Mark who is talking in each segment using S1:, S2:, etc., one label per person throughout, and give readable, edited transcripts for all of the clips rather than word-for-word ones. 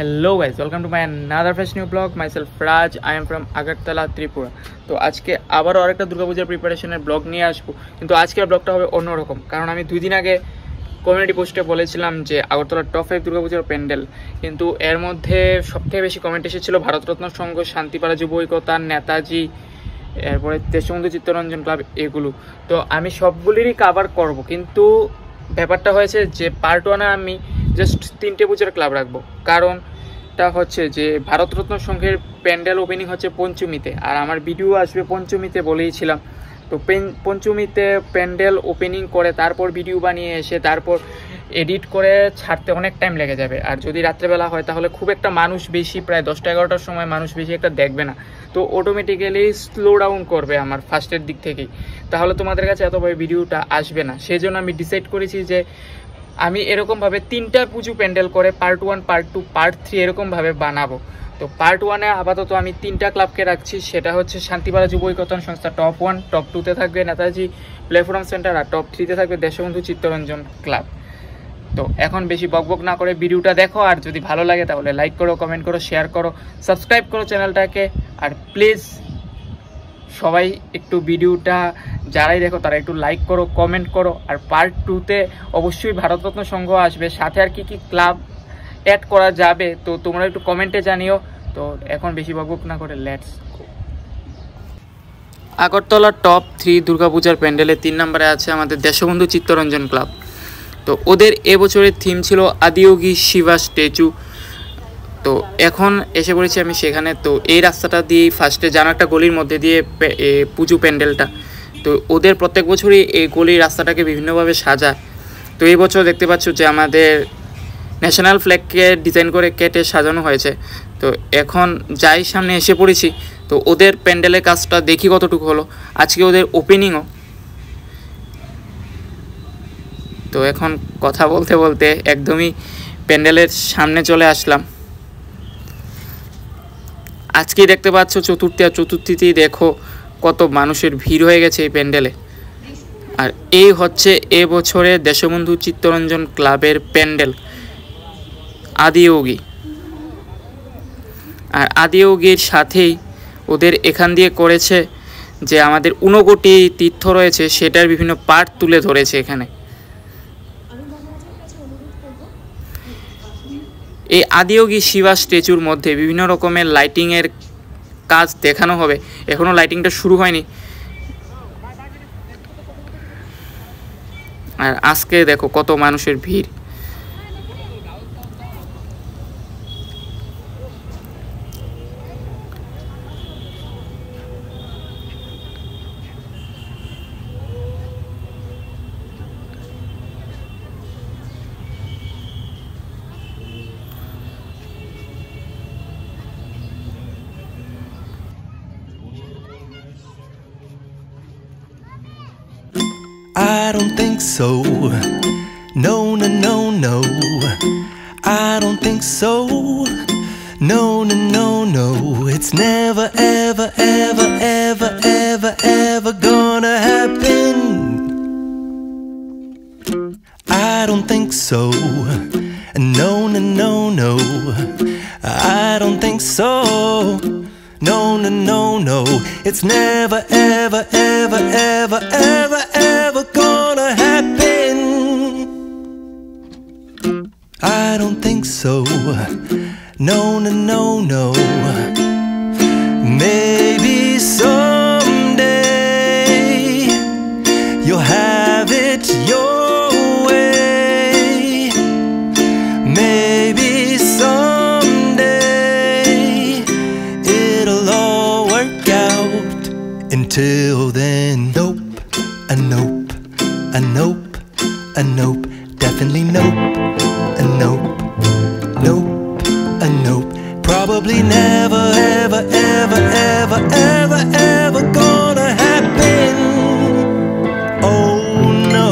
S1: Hello guys, welcome to my another fresh new vlog. Myself Raj, I am from Agartala, Tripura. তো আজকে আবারও আরেকটা দুর্গাপূজার প্রিপারেশনের ব্লগ নিয়ে আসবো, কিন্তু আজকের ব্লগটা হবে অন্যরকম। কারণ আমি 2 দিন আগে কমিউনিটি পোস্টে বলেছিলাম যে আগরতলার টপ 5 দুর্গাপূজার প্যান্ডেল, কিন্তু এর মধ্যে সবথেকে বেশি কমেন্ট এসেছিল ভারতরত্ন সংঘ, শান্তিপাড়া যুব ঐক্যতা, নেতাজি, এরপরে দেশবন্ধু চিত্তরঞ্জন ক্লাব, এগুলো। তো আমি সবগুলিরই কাভার করব, কিন্তু ব্যাপারটা হয়েছে যে পার্ট 1-এ আমি জাস্ট 3টে পূজার ক্লাব রাখবো। কারণটা হচ্ছে যে ভারতরত্ন সংঘের প্যান্ডেল ওপেনিং হচ্ছে পঞ্চমীতে, আর আমার ভিডিও আসবে পঞ্চমীতে বলেইছিলাম। তো পঞ্চমীতে প্যান্ডেল ওপেনিং করে তারপর ভিডিও বানিয়ে এসে তারপর এডিট করে ছাড়তে অনেক টাইম লেগে যাবে। আর যদি রাত্রেবেলা হয় তাহলে খুব একটা মানুষ বেশি, প্রায় 10টা-11টার সময় মানুষ বেশি একটা দেখবে না, তো অটোমেটিক্যালি স্লো ডাউন করবে আমার ফার্স্টের দিক থেকেই, তাহলে তোমাদের কাছে এতভাবে ভিডিওটা আসবে না। সেই জন্য আমি ডিসাইড করেছি যে আমি এরকমভাবে 3টা পুজো প্যান্ডেল করে পার্ট 1, পার্ট 2, পার্ট 3 এরকমভাবে বানাবো। তো পার্ট 1-এ আপাতত আমি 3টা ক্লাবকে রাখছি, সেটা হচ্ছে শান্তিপাড়া যুব ঐক্যতান সংস্থা টপ 1, টপ 2-তে থাকবে নেতাজি প্ল্যাটফর্ম সেন্টার, আর টপ 3-তে থাকবে দেশবন্ধু চিত্তরঞ্জন ক্লাব। তো এখন বেশি বকবক না করে ভিডিওটা দেখো, আর যদি ভালো লাগে তাহলে লাইক করো, কমেন্ট করো, শেয়ার করো, সাবস্ক্রাইব করো চ্যানেলটাকে। আর প্লিজ সবাই একটু ভিডিওটা যারাই দেখো তারা একটু লাইক করো, কমেন্ট করো। আর পার্ট 2-তে অবশ্যই ভারতরত্ন সংঘ আসবে, সাথে আর কি কি ক্লাব অ্যাড করা যাবে তো তোমরা একটু কমেন্টে জানিও। তো এখন বেশি বকবক না করে লেটস গো। আগরতলা টপ 3 দুর্গাপূজার প্যান্ডেলে 3 নম্বরে আছে আমাদের দেশবন্ধু চিত্তরঞ্জন ক্লাব। তো ওদের এবছরের থিম ছিল আদিয়োগী শিবা স্ট্যাচু। তো এখন এসে পড়েছি আমি সেখানে। তো এই রাস্তাটা দিয়েই ফার্স্টে জানো একটা গলির মধ্যে দিয়ে পুজো প্যান্ডেলটা। তো ওদের প্রত্যেক বছরই এই গলির রাস্তাটাকে বিভিন্নভাবে সাজায়। তো এই বছর দেখতে পাচ্ছ যে আমাদের ন্যাশনাল ফ্ল্যাগকে ডিজাইন করে কেটে সাজানো হয়েছে। তো এখন যাই সামনে এসে পড়েছি, তো ওদের প্যান্ডেলের কাজটা দেখি কতটুকু হলো। আজকে ওদের ওপেনিংও। তো এখন কথা বলতে বলতে একদমই প্যান্ডেলের সামনে চলে আসলাম। আজকেই দেখতে পাচ্ছ চতুর্থী, আর চতুর্থীতেই দেখো কত মানুষের ভিড় হয়ে গেছে এই প্যান্ডেলে। আর এই হচ্ছে এবছরে দেশবন্ধু চিত্তরঞ্জন ক্লাবের প্যান্ডেল আদিয়োগী। আর আদিয়োগীর সাথেই ওদের এখান দিয়ে করেছে যে আমাদের 59টি তীর্থ রয়েছে সেটার বিভিন্ন পার্ট তুলে ধরেছে এখানে। এই আদিয়োগী শিবা স্ট্যাচুর মধ্যে বিভিন্ন রকমের লাইটিংয়ের কাজ দেখানো হবে, এখনও লাইটিংটা শুরু হয়নি। আর আজকে দেখো কত মানুষের ভিড়।
S2: I don't think so. No, no, no, no. I don't think so. No, no, no, no. It's never, ever, ever, ever, ever, ever gonna happen. I don't think so. No, no, no, no. I don't think so. No, no, no, no. It's never, ever, ever, ever, ever, ever gonna happen. I don't think so. No, no, no, no. Maybe someday you'll have it your way. Maybe someday it'll all work out. Until then, nope, a nope, a nope, a nope, definitely nope, a nope, nope, a nope. Probably never, ever, ever, ever, ever, ever gonna happen. Oh no.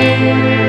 S2: Thank you.